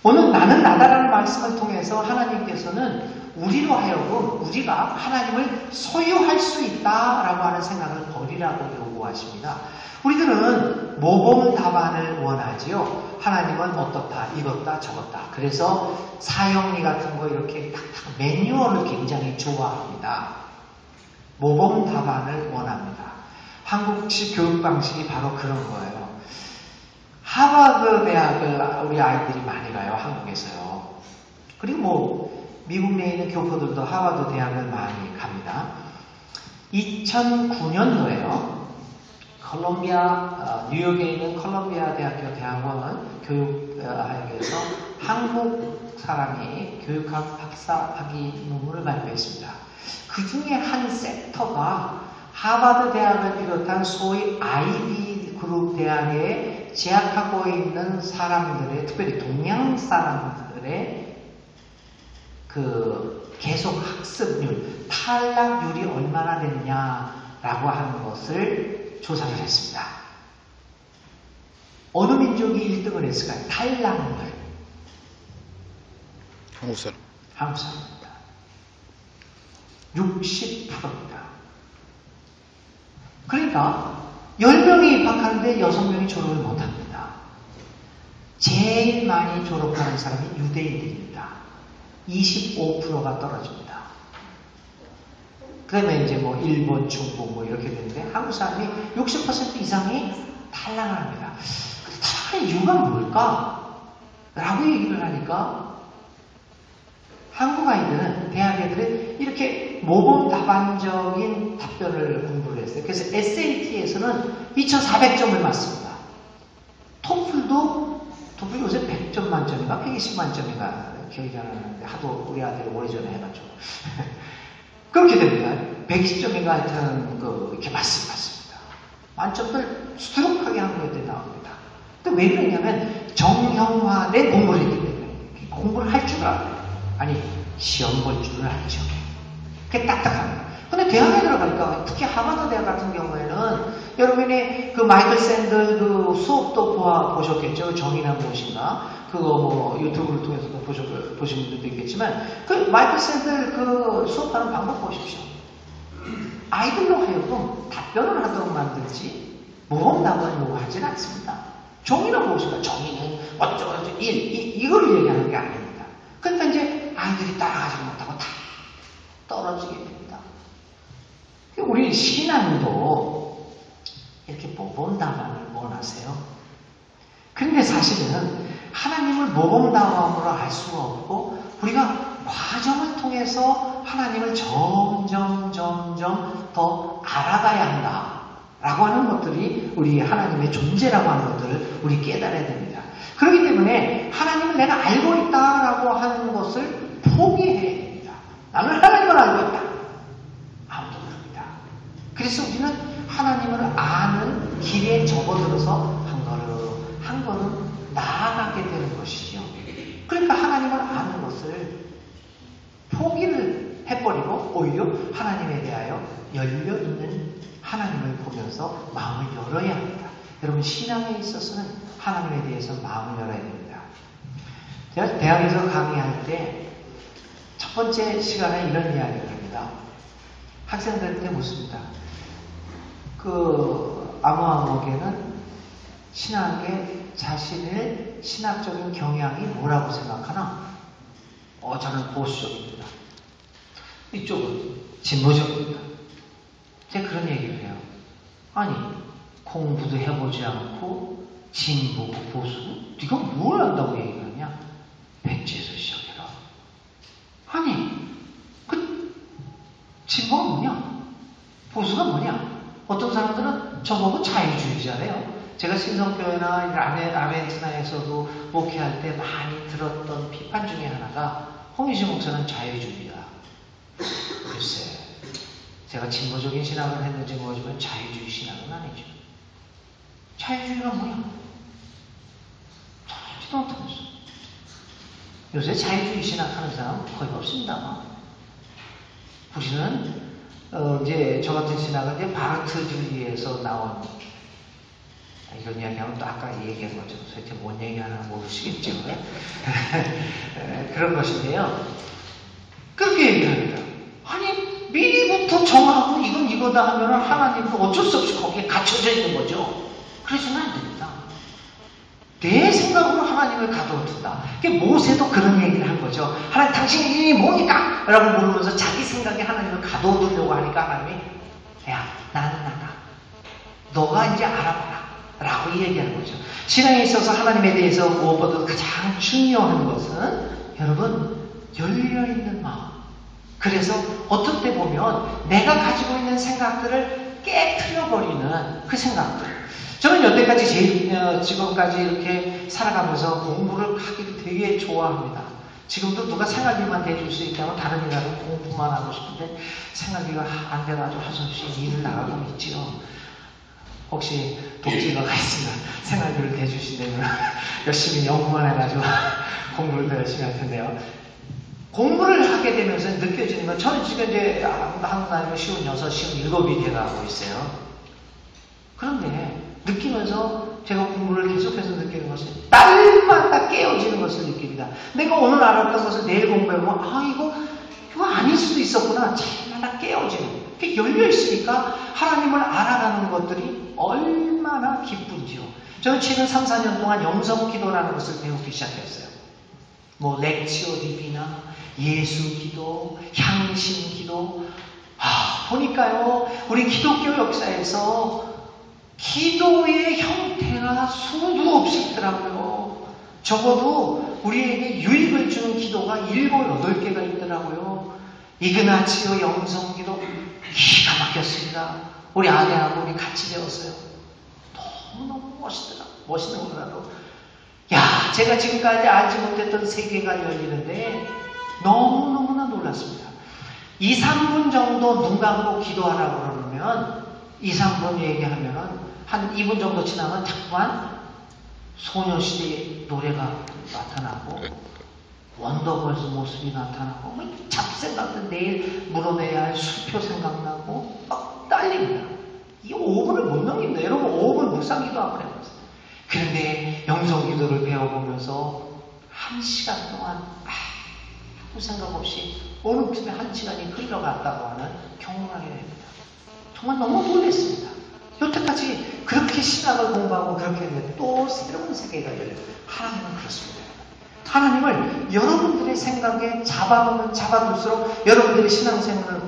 오늘 나는 나다라는 말씀을 통해서 하나님께서는 우리로 하여금 우리가 하나님을 소유할 수 있다라고 하는 생각을 버리라고 요구하십니다. 우리들은 모범 답안을 원하지요. 하나님은 어떻다, 이렇다, 저렇다. 그래서 사형리 같은 거 이렇게 탁탁 매뉴얼을 굉장히 좋아합니다. 모범 답안을 원합니다. 한국식 교육 방식이 바로 그런 거예요. 하버드 대학을 우리 아이들이 많이 가요. 한국에서요. 그리고 미국 내에 있는 교포들도 하버드 대학을 많이 갑니다. 2009년도에요. 뉴욕에 있는 콜롬비아 대학교 대학원 교육학에서 한국 사람이 교육학 박사 학위 논문을 발표했습니다. 그 중에 한 섹터가 하버드 대학을 비롯한 소위 아이비 그룹 대학에 재학하고 있는 사람들의, 특별히 동양 사람들의 계속 학습률, 탈락률이 얼마나 됐냐라고 하는 것을 조사를 했습니다. 어느 민족이 1등을 했을까요? 탈락률. 한국 사람. 한국 사람입니다. 60%입니다. 그러니까 10명이 입학하는데 6명이 졸업을 못합니다. 제일 많이 졸업하는 사람이 유대인들입니다. 25%가 떨어집니다. 그다음에 이제 일본, 중국 이렇게 되는데 한국 사람이 60% 이상이 탈락을 합니다. 근데 탈락의 이유가 뭘까? 라고 얘기를 하니까 한국 아이들은, 대학 애들은 이렇게 모범 답안적인 답변을 공부를 했어요. 그래서 SAT에서는 2,400점을 맞습니다. 토플도 요새 100점 만점인가 120 만점인가 기억이 잘 안 나는데 하도 우리 아들이 오래전에 해가지고 그렇게 됩니다. 120점인가 하여튼 이렇게 맞습니다. 만점들 수두룩하게 한국 애들이 나옵니다. 근데 왜 그러냐면 정형화된 공부를 했기 때문에 공부를 할 줄 알아요. 아니 시험 볼 줄을 알죠. 그게 딱딱합니다. 근데 대학에 들어가니까 특히 하버드 대학 같은 경우에는 여러분이 마이클 샌들 수업도 보셨겠죠. 정의란 무엇인가. 그거 유튜브를 통해서도 보신 분들도 있겠지만 마이클 샌들 수업하는 방법 보십시오. 아이들로 하여금 답변을 하도록 만들지 모범 답안을 요구하진 않습니다. 정의란 무엇인가. 정의는 어쩌고 이거를 얘기하는 게 아닙니다. 끝까지 따라가지 못하고 다 떨어지게 됩니다. 우리 신앙도 이렇게 모범답안을 원하세요. 그런데 사실은 하나님을 모범답안으로 알 수가 없고 우리가 과정을 통해서 하나님을 점점 더 알아가야 한다라고 하는 것들이 우리 하나님의 존재라고 하는 것들을 우리 깨달아야 됩니다. 그렇기 때문에 하나님을 내가 알고 있다라고 하는 것을 포기해야 됩니다. 나는 하나님을 알고 있다. 아무도 모릅니다. 그래서 우리는 하나님을 아는 길에 접어들어서 한 걸음 나아가게 되는 것이죠. 그러니까 하나님을 아는 것을 포기를 해버리고 오히려 하나님에 대하여 열려있는 하나님을 보면서 마음을 열어야 합니다. 여러분 신앙에 있어서는 하나님에 대해서 마음을 열어야 됩니다. 제가 대학에서 강의할 때 첫 번째 시간에 이런 이야기를 합니다. 학생들한테 묻습니다. 암호학에는 신학의 자신의 신학적인 경향이 뭐라고 생각하나? 저는 보수적입니다. 이쪽은 진보적입니다. 제가 그런 얘기를 해요. 아니, 공부도 해보지 않고 진보고 보수? 네가 뭘 안다고 얘기하냐? 백지에서 시작해라. 아니, 진보가 뭐냐? 보수가 뭐냐? 어떤 사람들은 저보고 자유주의자래요. 제가 신성교회나 아르헨티나에서도 목회할 때 많이 들었던 비판 중에 하나가 홍희시 목사는 자유주의자. 글쎄, 제가 진보적인 신학을 했는지 모르지만 자유주의 신학은 아니죠. 자유주의가 뭐야? 자유지도 못하겠어. 요새 자유주의 신학하는 사람 거의 없습니다. 우리는 이제 저 같은 신학은 이제 바르트주의에서 나온 이런 이야기하면 또 아까 얘기한 것처럼 도대체 뭔 얘기하나 모르시겠죠. 그런 것인데요. 그렇게 얘기합니다. 아니 미리부터 정하고 이건 이거다 하면 하나님도 어쩔 수 없이 거기에 갇혀져 있는 거죠. 그러시면 안 됩니다. 내 생각으로 하나님을 가둬둔다. 모세도 그런 얘기를 한 거죠. 하나님 당신 이름이 뭡니까? 라고 물으면서 자기 생각에 하나님을 가둬두려고 하니까 하나님이 야 나는 나다. 너가 이제 알아봐라. 라고 얘기하는 거죠. 신앙에 있어서 하나님에 대해서 무엇보다 가장 중요한 것은 여러분 열려있는 마음. 그래서 어떤 때 보면 내가 가지고 있는 생각들을 깨트려버리는 그 생각들. 저는 여태까지 지금까지 이렇게 살아가면서 공부를 하기를 되게 좋아합니다. 지금도 누가 생활비만 대줄 수 있다면 다른 일하고 공부만 하고 싶은데 생활비가 안 돼가지고 할 수 없이 일을 나가고 있지요. 혹시 독지가가 있으면 생활비를 대주신다면 열심히 연구만 해가지고 공부를 더 열심히 할 텐데요. 공부를 하게 되면서 느껴지는 건 저는 지금 이제 한국 나이가 56, 57이 돼가고 있어요. 그런데 느끼면서 제가 공부를 계속해서 느끼는 것은 날마다 깨어지는 것을 느낍니다. 내가 오늘 알았던 것을 내일 공부해보면 이거 아닐 수도 있었구나. 날마다 깨어지는. 그게 열려있으니까 하나님을 알아가는 것들이 얼마나 기쁜지요. 저는 최근 3, 4년 동안 영성기도라는 것을 배우기 시작했어요. 렉치오 디비나, 예수기도, 향신기도. 보니까요, 우리 기독교 역사에서 기도의 형태가 수도 없이 있더라고요. 적어도 우리에게 유익을 주는 기도가 7, 8개가 있더라고요. 이그나치오 영성기도 기가 막혔습니다. 우리 아내하고 우리 같이 배웠어요. 너무너무 멋있는 거라도. 제가 지금까지 알지 못했던 세계가 열리는데 너무너무나 놀랐습니다. 2, 3분 정도 눈 감고 기도하라고 그러면 2, 3분 얘기하면은 한 2분 정도 지나면 자꾸만 소녀시대의 노래가 나타나고 원더걸스 모습이 나타나고 잡생각도 내일 물어내야 할 수표 생각나고 막 딸립니다. 이 5분을 못 넘깁니다. 여러분 5분 묵상기도 한번 해보세요. 그런데 영성기도를 배워보면서 1시간 동안 아무 생각 없이 어느 틈에 1시간이 흘러갔다고 하는 경험을 하게 됩니다. 정말 너무 놀랐습니다. 여태까지 그렇게 신학을 공부하고 그렇게 했는데 또 새로운 세계가 열려요. 하나님은 그렇습니다. 하나님을 여러분들의 생각에 잡아둘수록 여러분들의 신앙생활은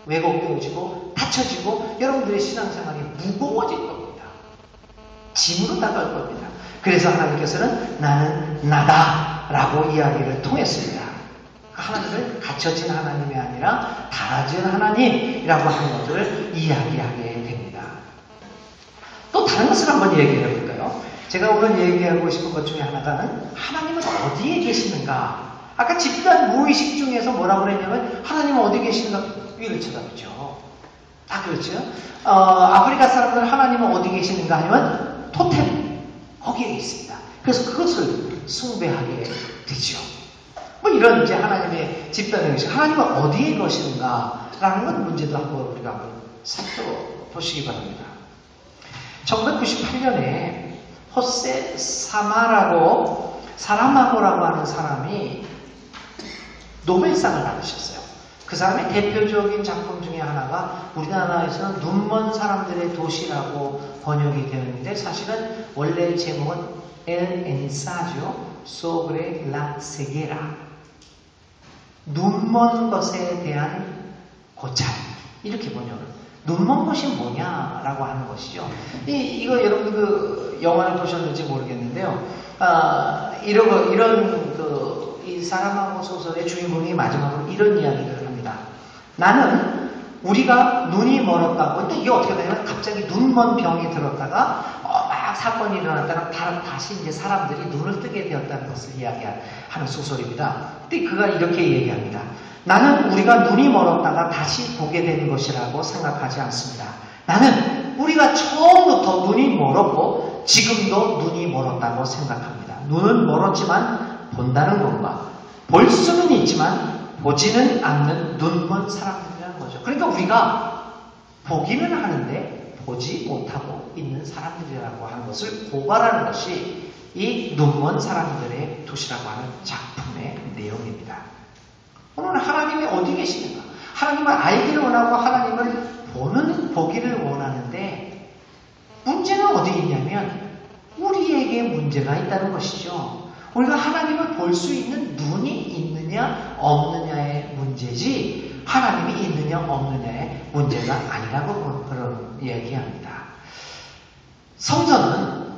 왜곡되어지고 닫혀지고 여러분들의 신앙생활이 무거워질 겁니다. 짐으로 다가올 겁니다. 그래서 하나님께서는 나는 나다라고 이야기를 통했습니다. 하나님을 갇혀진 하나님이 아니라 달아진 하나님이라고 하는 것을 이야기하게 됩니다. 또 다른 것을 한번 얘기해 볼까요? 제가 오늘 얘기하고 싶은 것 중에 하나는 하나님은 어디에 계시는가? 아까 집단 무의식 중에서 뭐라고 그랬냐면 하나님은 어디 계시는가? 위를 쳐다보죠. 다 그렇죠? 아프리카 사람들은 하나님은 어디 계시는가 하면 토템 거기에 있습니다. 그래서 그것을 숭배하게 되죠. 뭐 이런 이제 하나님의 집단의 의식, 하나님은 어디에 계시는가라는 건 문제도 한번 우리가 한번 살펴보시기 바랍니다. 1998년에 호세 사라마고라고 하는 사람이 노벨상을 받으셨어요. 그 사람의 대표적인 작품 중에 하나가 우리나라에서는 눈먼 사람들의 도시라고 번역이 되었는데 사실은 원래 제목은 El ensayo sobre la ceguera, 눈먼 것에 대한 고찰, 이렇게 번역을. 눈먼 것이 뭐냐라고 하는 것이죠. 이거 여러분 그 영화를 보셨는지 모르겠는데요. 이 사람하고 소설의 주인공이 마지막으로 이런 이야기를 합니다. 나는 우리가 눈이 멀었다고. 근데 이게 어떻게 되냐면 갑자기 눈먼 병이 들었다가 막 사건이 일어났다가 다시 이제 사람들이 눈을 뜨게 되었다는 것을 이야기하는 소설입니다. 근데 그가 이렇게 얘기합니다. 나는 우리가 눈이 멀었다가 다시 보게 되는 것이라고 생각하지 않습니다. 나는 우리가 처음부터 눈이 멀었고 지금도 눈이 멀었다고 생각합니다. 눈은 멀었지만 본다는 것과 볼 수는 있지만 보지는 않는 눈먼 사람들이라는 거죠. 그러니까 우리가 보기는 하는데 보지 못하고 있는 사람들이라고 하는 것을 고발하는 것이 이 눈먼 사람들의 도시라고 하는 작품의 내용입니다. 오늘 하나님이 어디 계시는가? 하나님을 알기를 원하고 하나님을 보기를 원하는데 문제는 어디 있냐면 우리에게 문제가 있다는 것이죠. 우리가 하나님을 볼 수 있는 눈이 있느냐 없느냐의 문제지 하나님이 있느냐 없느냐의 문제가 아니라고 그런 얘기합니다. 성서는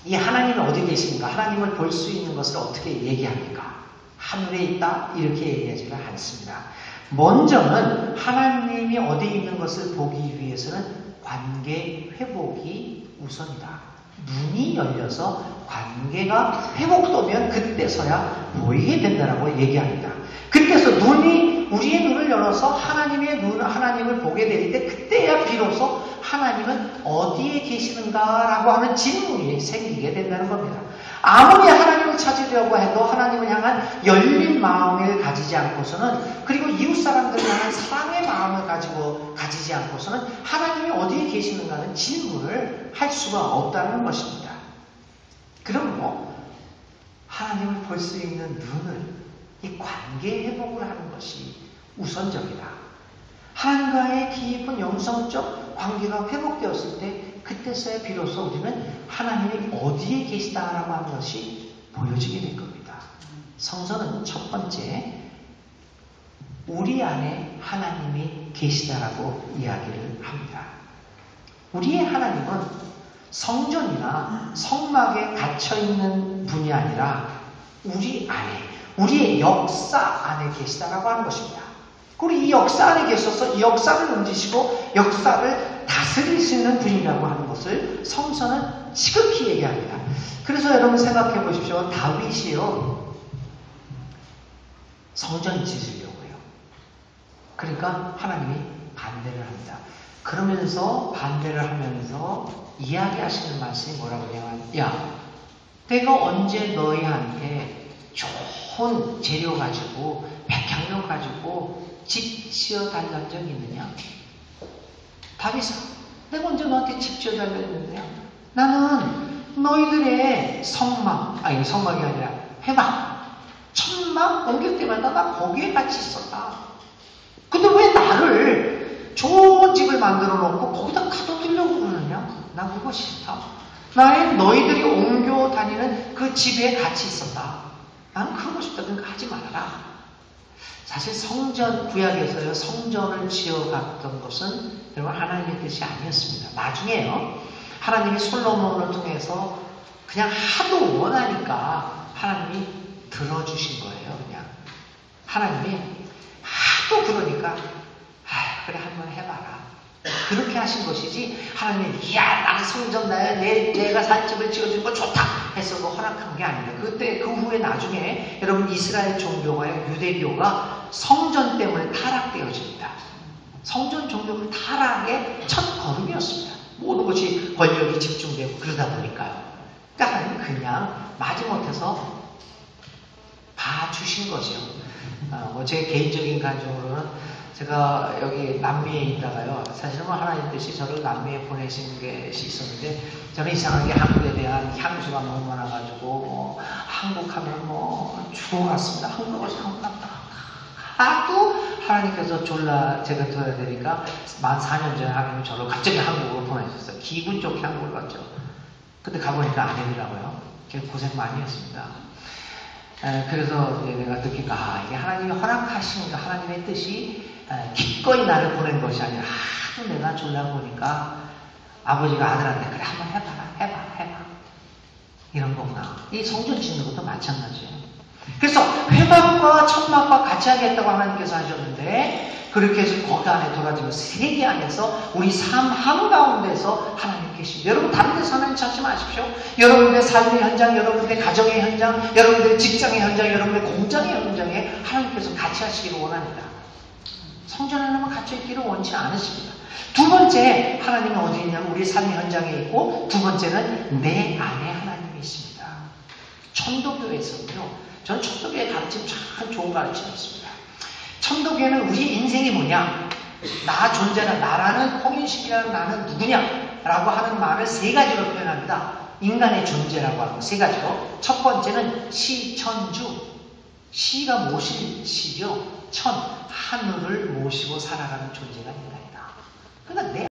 이 하나님이 어디 계신가? 하나님을 볼 수 있는 것을 어떻게 얘기합니까? 하늘에 있다 이렇게 얘기하지는 않습니다. 먼저는 하나님이 어디 있는 것을 보기 위해서는 관계 회복이 우선이다. 눈이 열려서 관계가 회복되면 그때서야 보이게 된다라고 얘기합니다. 그때서 우리의 눈을 열어서 하나님을 보게 될 때 그때야 비로소 하나님은 어디에 계시는가라고 하는 질문이 생기게 된다는 겁니다. 아무리 하나님을 찾으려고 해도 하나님을 향한 열린 마음을 가지지 않고서는, 그리고 이웃 사람들을 향한 사랑의 마음을 가지지 않고서는 하나님이 어디에 계시는가는 질문을 할 수가 없다는 것입니다. 그러므로 하나님을 볼 수 있는 눈을, 이 관계 회복을 하는 것이 우선적이다. 하나님과의 깊은 영성적 관계가 회복되었을 때 그때서야 비로소 우리는 하나님이 어디에 계시다라고 하는 것이 보여지게 될 겁니다. 성서는 첫 번째 우리 안에 하나님이 계시다라고 이야기를 합니다. 우리의 하나님은 성전이나 성막에 갇혀있는 분이 아니라 우리 안에, 우리의 역사 안에 계시다라고 하는 것입니다. 그리고 이 역사 안에 계셔서 이 역사를 움직이시고 역사를 다스릴 수 있는 분이라고 하는 것을 성서는 지극히 얘기합니다. 그래서 여러분 생각해 보십시오. 다윗이요, 성전 지으려고요. 그러니까 하나님이 반대를 합니다. 그러면서 반대를 하면서 이야기하시는 말씀이 뭐라고 하냐면, 야, 내가 언제 너희한테 좋은 재료 가지고 백향료 가지고 집 지어 달란 적이 있느냐? 다윗아, 내가 언제 너한테 집 지어 달라 했느냐? 나는 너희들의 성막이 아니라 회막, 천막 옮길 때마다 나 거기에 같이 있었다. 근데 왜 나를 좋은 집을 만들어 놓고 거기다 가둬두려고 그러느냐? 나 그거 싫다. 나의 너희들이 옮겨 다니는 그 집에 같이 있었다. 어? 싶다든가 하지 말아라. 사실 성전, 구약에서요, 성전을 지어갔던 것은 여러분 하나님의 뜻이 아니었습니다. 나중에요, 하나님이 솔로몬을 통해서 그냥 하도 원하니까 하나님이 들어주신 거예요. 그냥 하나님이 하도 그러니까 그래 한번 해봐라. 그렇게 하신 것이지 하나님이 나는 성전 내가 산집을 지어준 거 좋다 해서 허락한 게 아닙니다. 그때 그 후에 나중에 여러분 이스라엘 종교와요, 유대교가 성전 때문에 타락되어집니다. 성전 종교가 타락의 첫 걸음이었습니다. 모든 것이 권력이 집중되고 그러다 보니까요. 그러니까 하나님 그냥 마지못해서 봐주신 거죠. 제 개인적인 간증으로는 제가 여기 남미에 있다가요, 사실은 하나님 뜻이 저를 남미에 보내신 것이 있었는데, 저는 이상하게 한국에 대한 향수가 너무 많아가지고 한국 하면 죽어갔습니다. 한국 가서 한국 갔다. 하도 하나님께서 졸라 제가 둬야 되니까 만 4년 전에 하나님이 저를 갑자기 한국으로 보내셨어요. 기분 좋게 한국을 갔죠. 근데 가보니까 안 되더라고요. 제가 고생 많이 했습니다. 그래서 내가 느끼니까 이게 하나님이 허락하신 거, 하나님의 뜻이 기꺼이 나를 보낸 것이 아니라 하도 내가 졸라 보니까 아버지가 아들한테 그래 한번 해봐 이런 거구나. 이 성전 짓는 것도 마찬가지예요. 그래서 회막과 천막과 같이 하겠다고 하나님께서 하셨는데, 그렇게 해서 거기 안에 돌아지면 세계 안에서 우리 삶 한가운데서 하나님 계십니다. 여러분 다른 데서 하나님 찾지 마십시오. 여러분의 삶의 현장, 여러분의 가정의 현장, 여러분의 직장의 현장, 여러분의 공장의 현장에 하나님께서 같이 하시기를 원합니다. 성전 안에만 갇혀 있기를 원치 않으십니다. 두 번째, 하나님은 어디 있냐면 우리 삶의 현장에 있고, 두 번째는 내 안에 하나님이 있습니다. 천도교에서는요, 저는 천도교의 가르침 참 좋은 가르침이었습니다. 천도교는 우리 인생이 뭐냐, 나 존재는, 나라는 홍인식이라는 나는 누구냐 라고 하는 말을 세 가지로 표현합니다. 인간의 존재라고 하는 거 세 가지로. 첫 번째는 시천주, 시가 모실 시죠. 천, 하늘을 모시고 살아가는 존재가 인간이다. 그러니까 내